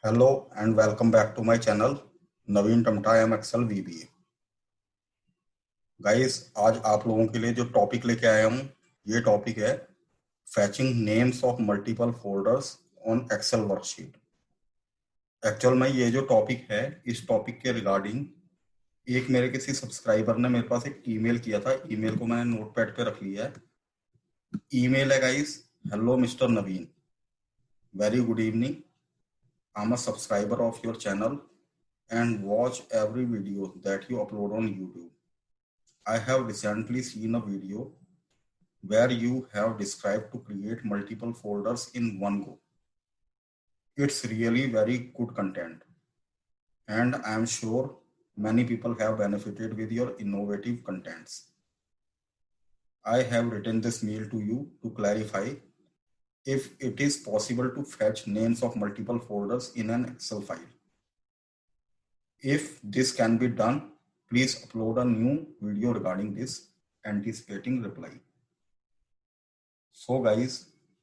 Hello and welcome back to my channel Naveen Tamta M Excel VBA। Guys, आज आप लोगों के लिए जो टॉपिक लेके आया हूँ, ये टॉपिक है fetching names of multiple folders on Excel worksheet. Actual में ये जो टॉपिक है, इस टॉपिक के रिगार्डिंग एक मेरे किसी सब्सक्राइबर ने मेरे पास एक ईमेल किया था। ईमेल को मैंने नोटपैड पे रख लिया है। ईमेल है guys, hello mister Naveen, very good evening. I am a subscriber of your channel and watch every video that you upload on YouTube. I have recently seen a video where you have described to create multiple folders in one go. It's really very good content, and I am sure many people have benefited with your innovative contents. I have written this mail to you to clarify if it is possible to fetch names of multiple folders in an Excel file. If this can be done, please upload a new video regarding this, anticipating reply. So guys,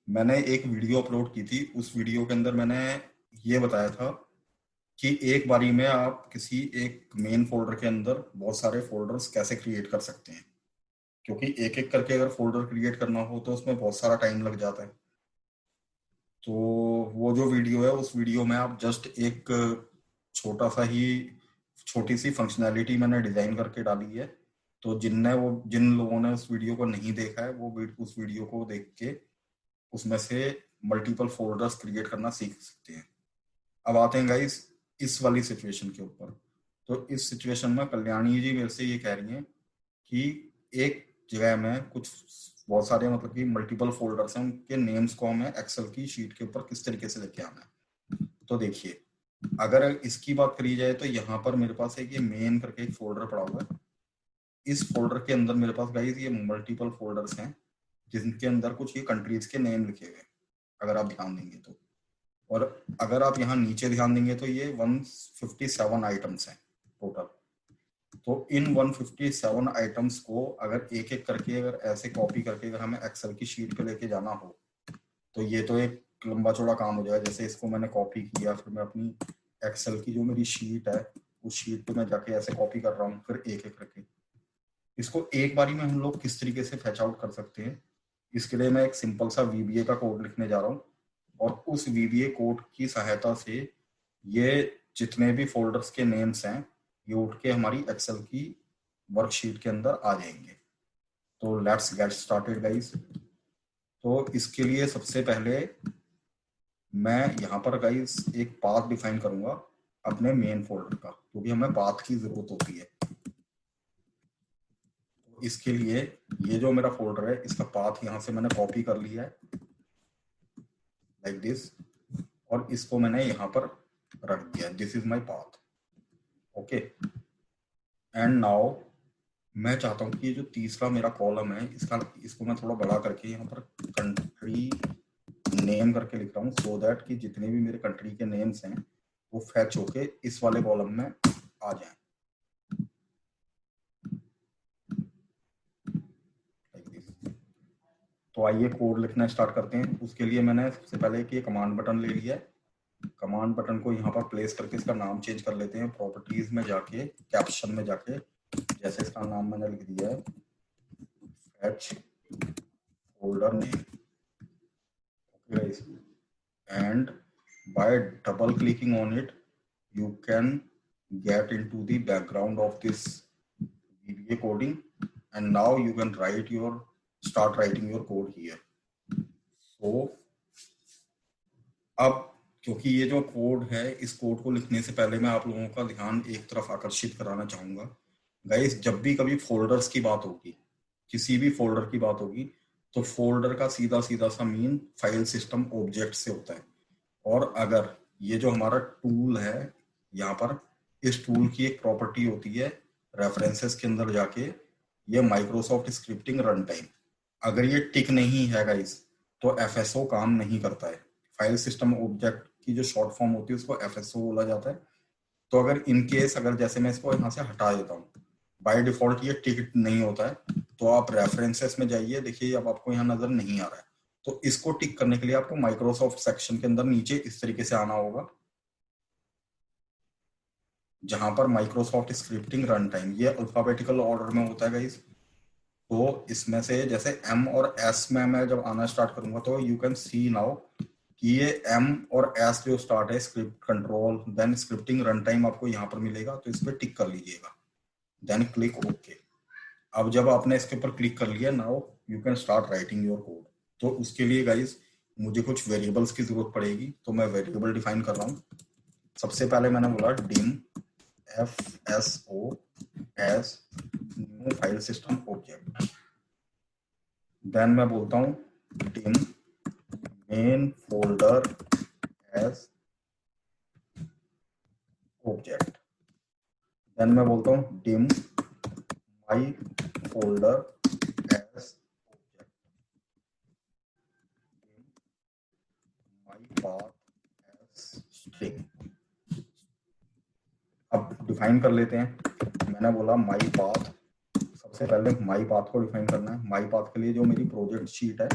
मैंने एक video upload की थी। उस video के अंदर मैंने ये बताया था कि एक बारी में आप किसी एक मेन फोल्डर के अंदर बहुत सारे फोल्डर्स कैसे क्रिएट कर सकते हैं, क्योंकि एक एक करके अगर फोल्डर क्रिएट करना हो तो उसमें बहुत सारा टाइम लग जाता है। तो वो जो वीडियो है, उस वीडियो में आप जस्ट एक छोटी सी फंक्शनैलिटी मैंने डिजाइन करके डाली है। तो जिन लोगों ने उस वीडियो को नहीं देखा है, वो उस वीडियो को देख के उसमें से मल्टीपल फोल्डर्स क्रिएट करना सीख सकते हैं। अब आते हैं गाइस इस वाली सिचुएशन के ऊपर। तो इस सिचुएशन में कल्याणी जी मेरे से ये कह रही हैं कि एक जगह में कुछ बहुत सारे मतलब कि मल्टीपल फोल्डर्स हैं, उनके नेम्स को हमें एक्सेल की शीट के ऊपर किस तरीके से लेके आना है। तो देखिए, अगर इसकी बात करी जाए तो यहाँ पर मेरे पास एक ये मेन करके एक फोल्डर पड़ा हुआ है। इस फोल्डर के अंदर मेरे पास गाइस ये मल्टीपल फोल्डर्स हैं, जिनके अंदर कुछ ये कंट्रीज के नेम लिखे हुए हैं, अगर आप ध्यान देंगे तो। और अगर आप यहाँ नीचे ध्यान देंगे तो ये 157 आइटम्स हैं टोटल। तो इन 157 आइटम्स को अगर एक एक करके अगर ऐसे कॉपी करके अगर हमें एक्सेल की शीट पे लेके जाना हो, तो ये तो एक लंबा चौड़ा काम हो जाएगा। जैसे इसको मैंने कॉपी किया, फिर मैं अपनी एक्सेल की जो मेरी शीट है, उस शीट पे मैं जाके ऐसे कॉपी कर रहा हूँ, फिर एक एक करके इसको एक बारी में हम लोग किस तरीके से फैच आउट कर सकते हैं। इसके लिए मैं एक सिंपल सा VBA का कोड लिखने जा रहा हूँ, और उस VBA कोड की सहायता से ये जितने भी फोल्डर्स के नेम्स हैं, ये उठ के हमारी एक्सेल की वर्कशीट के अंदर आ जाएंगे। तो लेट्स गेट स्टार्टेड गाइस। तो इसके लिए सबसे पहले मैं यहाँ पर गाइस एक पाथ डिफाइन करूंगा अपने मेन फोल्डर का, क्योंकि हमें पाथ की जरूरत होती है। तो इसके लिए ये जो मेरा फोल्डर है, इसका पाथ यहाँ से मैंने कॉपी कर लिया है लाइक दिस, और इसको मैंने यहाँ पर रख दिया। This is my path, okay. And now मैं चाहता हूँ कि ये जो तीसरा मेरा कॉलम है, इसको मैं थोड़ा बड़ा करके यहाँ पर कंट्री नेम करके लिख रहा हूँ, सो दैट कि जितने भी मेरे कंट्री के नेम्स हैं वो फैच होके इस वाले कॉलम में आ जाएं। तो आइए कोड लिखना स्टार्ट करते हैं। उसके लिए मैंने सबसे पहले कि कमांड बटन ले लिया है। कमांड बटन को यहाँ पर प्लेस करके इसका नाम चेंज कर लेते हैं। प्रॉपर्टीज में जाके, कैप्शन में जाके, जैसे इसका नाम मैंने लिख दिया है fetch folder name, and by double clicking on it you can get into the background of this VBA coding, and now you can start writing your code here. So अब क्योंकि ये जो कोड है, इस कोड को लिखने से पहले मैं आप लोगों का ध्यान एक तरफ आकर्षित कराना चाहूंगा। गाइस, जब भी कभी फोल्डर्स की बात होगी, किसी भी फोल्डर की बात होगी, तो फोल्डर का सीधा सीधा सा मीन फाइल सिस्टम ऑब्जेक्ट से होता है। और अगर ये जो हमारा टूल है, यहाँ पर इस टूल की एक प्रॉपर्टी होती है रेफरेंसेस के अंदर जाके, ये माइक्रोसॉफ्ट स्क्रिप्टिंग रन टाइम, अगर ये टिक नहीं है गाइस, तो FSO काम नहीं करता है। फाइल सिस्टम ऑब्जेक्ट की जो शॉर्ट फॉर्म होती है उसको FSO बोला जाता है। तो अगर इन केस अगर जैसे मैं इसको यहाँ से हटा देता हूँ, बाय डिफॉल्ट ये टिक नहीं होता है, तो आप रेफरेंसेस में जाइए, देखिए अब आपको यहाँ नजर नहीं आ रहा है। तो इसको टिक करने के लिए आपको माइक्रोसॉफ्ट सेक्शन के अंदर नीचे इस तरीके से आना होगा, जहां पर माइक्रोसॉफ्ट स्क्रिप्टिंग रन टाइम, ये अल्फाबेटिकल ऑर्डर में होता है गाइस। तो इसमें से जैसे एम और एस में मैं जब आना स्टार्ट करूंगा तो यू कैन सी नाउ कि ये एम और एस जो स्टार्ट है, script control then scripting run time आपको यहाँ पर मिलेगा, तो इस पर टिक कर लीजिएगा, देन क्लिक ओके। अब जब आपने इसके ऊपर क्लिक कर लिया, now you can start writing your code. तो उसके लिए गाइज मुझे कुछ वेरिएबल्स की जरूरत पड़ेगी, तो मैं वेरिएबल डिफाइन कर रहा हूँ। सबसे पहले मैंने बोला dim FSO as new file system object. Then मैं बोलता हूँ dim main folder as object. Then मैं बोलता हूँ dim my folder as object, my path as string. अब डिफाइन कर लेते हैं। मैंने बोला माई पाथ, सबसे पहले माई पाथ को डिफाइन करना है। माई पाथ के लिए जो मेरी प्रोजेक्ट शीट है,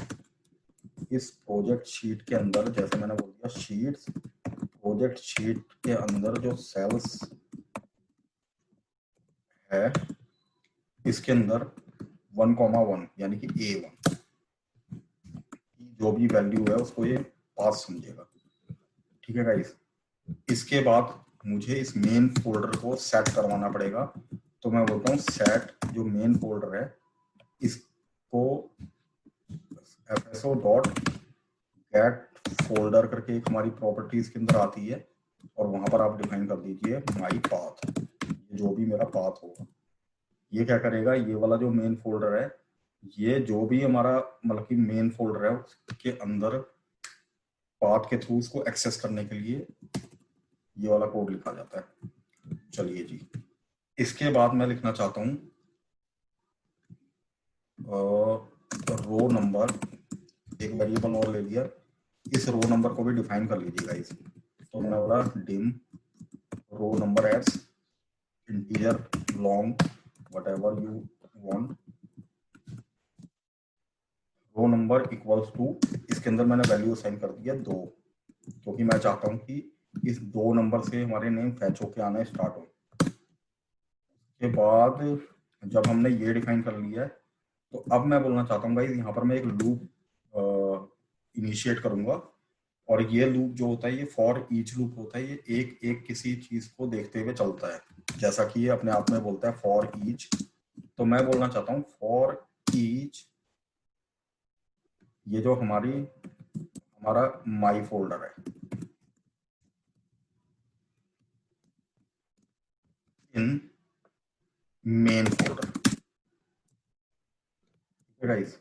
इस प्रोजेक्ट शीट के अंदर, जैसे मैंने बोल दिया शीट्स, प्रोजेक्ट शीट के अंदर जो सेल्स है, इसके अंदर 1,1 यानी कि A1 जो भी वैल्यू है उसको ये पास समझेगा। ठीक है गाइस। इसके बाद मुझे इस मेन फोल्डर को सेट करवाना पड़ेगा, तो मैं बोलता हूँ सेट जो मेन फोल्डर है इसको fso डॉट गेट फोल्डर करके एक हमारी प्रॉपर्टीज के अंदर आती है, और वहां पर आप डिफाइन कर दीजिए माई पाथ, जो भी मेरा पाथ होगा। ये क्या करेगा, ये वाला जो मेन फोल्डर है, ये जो भी हमारा मतलब कि मेन फोल्डर है उसके अंदर पाथ के थ्रू इसको एक्सेस करने के लिए ये वाला कोड लिखा जाता है। चलिए जी, इसके बाद मैं लिखना चाहता हूँ रो नंबर, एक वेरिएबल और ले लिया, इस रो नंबर को भी डिफाइन कर लीजिएगा इस। तो मैंने बोला dim row number as integer long whatever you want, row number equals to, इसके अंदर मैंने वैल्यू असाइन कर दिया 2, क्योंकि मैं चाहता हूँ कि इस 2 नंबर से हमारे नेम फैच होके आना स्टार्ट हो। के बाद जब हमने ये डिफाइन कर लिया है, तो अब मैं बोलना चाहता हूँ गाइस, यहाँ पर मैं एक लूप इनिशिएट करूंगा, और ये लूप जो होता है ये फॉर ईच लूप होता है। ये एक एक किसी चीज को देखते हुए चलता है, जैसा कि ये अपने आप में बोलता है फॉर ईच। तो मैं बोलना चाहता हूँ फॉर ईच, ये जो हमारा माई फोल्डर है, in main folder, guys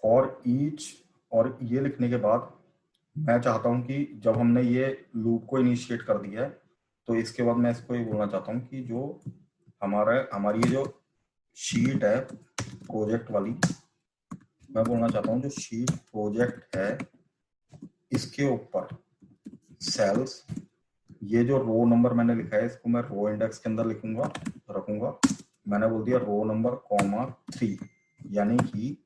for each. और ये लिखने के बाद मैं चाहता हूं कि जब हमने ये लूप को इनिशिएट कर दिया है, तो इसके बाद मैं इसको ये बोलना चाहता हूं कि जो हमारी ये जो शीट है प्रोजेक्ट वाली, मैं बोलना चाहता हूं जो शीट प्रोजेक्ट है इसके ऊपर सेल्स, ये जो रो नंबर मैंने लिखा है इसको मैं रो इंडेक्स के अंदर रखूंगा। मैंने बोल दिया रो नंबर कॉमा 3, यानी कि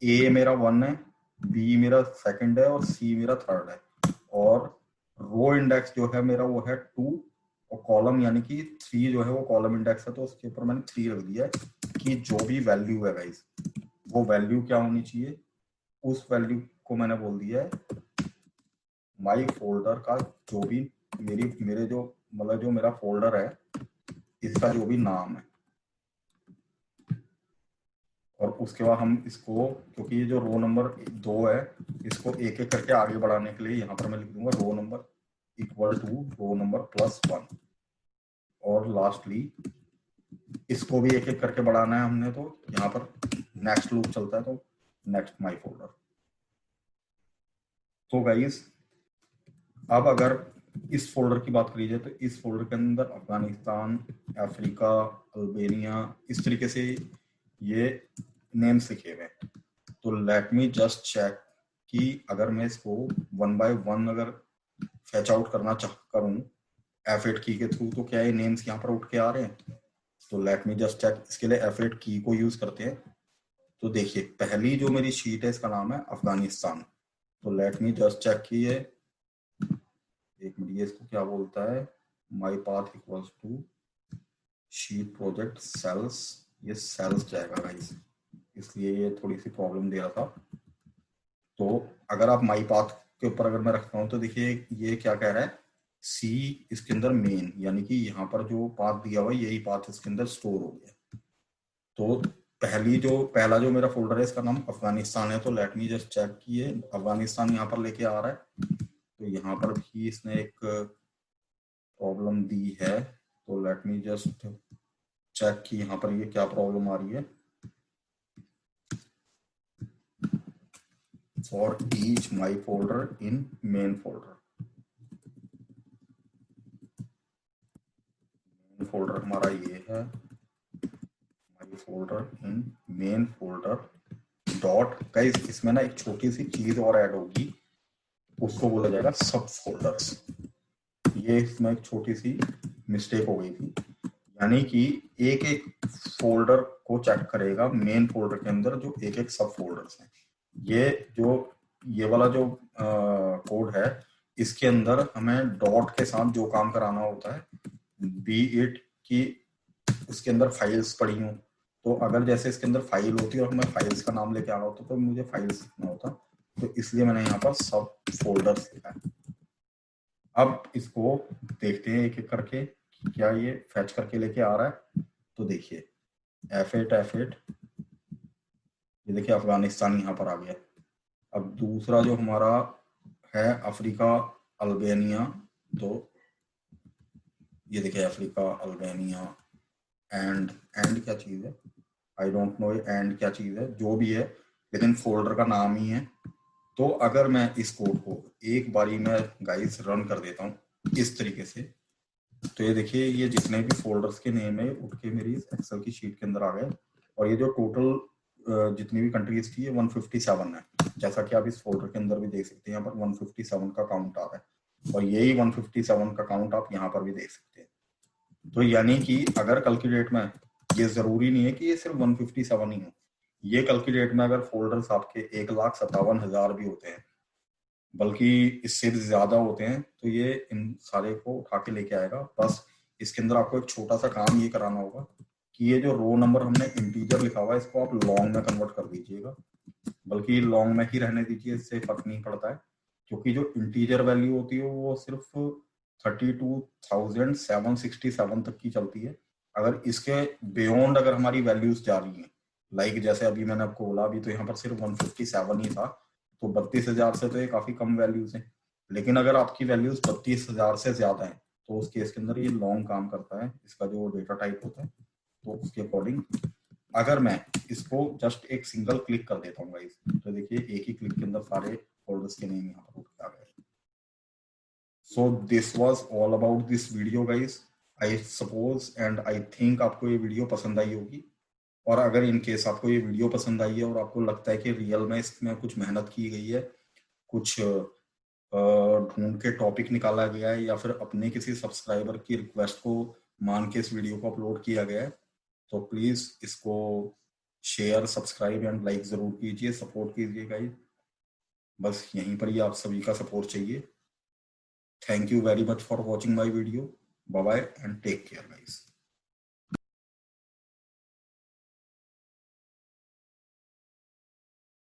ए मेरा 1 है, बी मेरा सेकंड है, और सी मेरा थर्ड है, और रो इंडेक्स जो है मेरा वो है 2, और कॉलम यानी कि 3 जो है वो कॉलम इंडेक्स है, तो उसके ऊपर मैंने 3 रख दिया है कि जो भी वैल्यू है गाइस, वो वैल्यू क्या होनी चाहिए, उस वैल्यू को मैंने बोल दिया है माई फोल्डर का जो भी मेरे जो मतलब जो मेरा फोल्डर है इसका जो भी नाम है। और उसके बाद हम इसको, क्योंकि ये जो रो नंबर 2 है, इसको एक एक करके आगे बढ़ाने के लिए यहाँ पर मैं लिख दूंगा row number equal to row number plus 1, और लास्टली इसको भी एक एक करके बढ़ाना है हमने, तो यहाँ पर नेक्स्ट लूप चलता है, तो नेक्स्ट माई फोल्डर। तो गाइस अब अगर इस फोल्डर की बात करी जाए, तो इस फोल्डर के अंदर अफगानिस्तान, अफ्रीका, अल्बेनिया, इस तरीके से ये नेम्स लिखे हुए हैं। तो लेट मी जस्ट चेक कि अगर मैं इसको 1 बाय 1 अगर फैच आउट करना करूं F8 की के थ्रू, तो क्या ये नेम्स यहाँ पर उठ के आ रहे हैं? तो लेट मी जस्ट चेक। इसके लिए F8 की को यूज करते हैं। तो देखिए पहली जो मेरी शीट है इसका नाम है अफगानिस्तान। तो लेट मी जस्ट चेक कि ये, एक मिनट, ये इसको क्या बोलता है, my path equals to sheet project cells, ये सेल्स जाएगा गाइस, इसलिए ये थोड़ी सी प्रॉब्लम दे रहा था। तो अगर आप माई पाथ के ऊपर अगर मैं रखता हूँ तो देखिए ये क्या कह रहा है, सी इसके अंदर मेन, यानी कि यहाँ पर जो पाथ दिया हुआ है यही पाथ इसके अंदर स्टोर हो गया। तो पहला जो मेरा फोल्डर है इसका नाम अफगानिस्तान है, तो लेट मी जस्ट चेक किए अफगानिस्तान यहाँ पर लेके आ रहा है, तो यहाँ पर भी इसने एक प्रॉब्लम दी है, तो लेट मी जस्ट चेक कि यहाँ पर ये क्या प्रॉब्लम आ रही है। For each my folder in main folder, main folder हमारा ये है, my folder in main folder dot, guys इसमें ना एक छोटी सी चीज और ऐड होगी, उसको बोला जाएगा सब फोल्डर्स। ये इसमें एक छोटी सी मिस्टेक हो गई थी, यानी कि एक एक फोल्डर को चेक करेगा मेन फोल्डर के अंदर जो एक एक सब फोल्डर्स हैं। ये वाला जो कोड है इसके अंदर हमें डॉट के साथ जो काम कराना होता है, बी इट कि उसके अंदर फाइल्स पड़ी हों, तो अगर जैसे इसके अंदर फाइल होती है और हमें फाइल्स का नाम लेके आना होता तो मुझे फाइल्स लिखना होता, तो इसलिए मैंने यहाँ पर सब फोल्डर्स लिखा है। अब इसको देखते हैं एक एक करके क्या ये फैच करके लेके आ रहा है। तो देखिए F8 ये देखिए अफगानिस्तान यहाँ पर आ गया। अब दूसरा जो हमारा है अफ्रीका अल्बानिया, तो ये देखिए अफ्रीका अल्बानिया एंड क्या चीज है, आई डोंट नो एंड क्या चीज है, जो भी है लेकिन फोल्डर का नाम ही है। तो अगर मैं इस कोड को एक बारी में गाइस रन कर देता हूँ इस तरीके से, तो ये देखिए ये जितने भी फोल्डर्स के नेम है उठ के मेरी एक्सेल की शीट के अंदर आ गए, और ये जो टोटल जितनी भी कंट्रीज थी ये 157 है, जैसा कि आप इस फोल्डर के अंदर भी देख सकते हैं, यहाँ पर 157 का काउंट आ रहा है, और यही 157 का काउंट आप यहाँ पर भी देख सकते हैं। तो यानी कि अगर कल की डेट में ये जरूरी नहीं है कि ये सिर्फ 157 ही हो, ये कल की डेट में अगर फोल्डर्स आपके 1,57,000 भी होते हैं, बल्कि इससे भी ज्यादा होते हैं, तो ये इन सारे को उठा के लेके आएगा। बस इसके अंदर आपको एक छोटा सा काम ये कराना होगा कि ये जो रो नंबर हमने इंटीजर लिखा हुआ है इसको आप लॉन्ग में कन्वर्ट कर दीजिएगा, बल्कि लॉन्ग में ही रहने दीजिए, इससे फर्क नहीं पड़ता है, क्योंकि जो इंटीजर वैल्यू होती है वो सिर्फ 32,767 तक की चलती है। अगर इसके बियॉन्ड अगर हमारी वैल्यूज जा रही हैं, लाइक जैसे अभी मैंने आपको बोला अभी तो यहाँ पर सिर्फ 157 ही था, तो 32,000 से तो ये काफी कम वैल्यूज हैं, लेकिन अगर आपकी वैल्यूज 32,000 से ज्यादा है तो उस केस के अंदर ये लॉन्ग काम करता है, इसका जो डेटा टाइप होता है, तो उसके अकॉर्डिंग अगर मैं इसको जस्ट एक सिंगल क्लिक कर देता हूँ गाइस, तो देखिए एक ही क्लिक के अंदर सारे फोल्डर्स के नेम यहाँ पर उठ के आ गए। So this was all about this video guys, I suppose and I think आपको ये वीडियो पसंद आई होगी, और अगर इन केस आपको ये वीडियो पसंद आई है और आपको लगता है कि रियल में इसमें कुछ मेहनत की गई है, कुछ ढूंढ के टॉपिक निकाला गया है, या फिर अपने किसी सब्सक्राइबर की रिक्वेस्ट को मान के इस वीडियो को अपलोड किया गया है, तो प्लीज इसको शेयर सब्सक्राइब एंड लाइक जरूर कीजिए, सपोर्ट कीजिए गाइस। बस यहीं पर ही आप सभी का सपोर्ट चाहिए। Thank you very much for watching my video, bye bye and take care guys.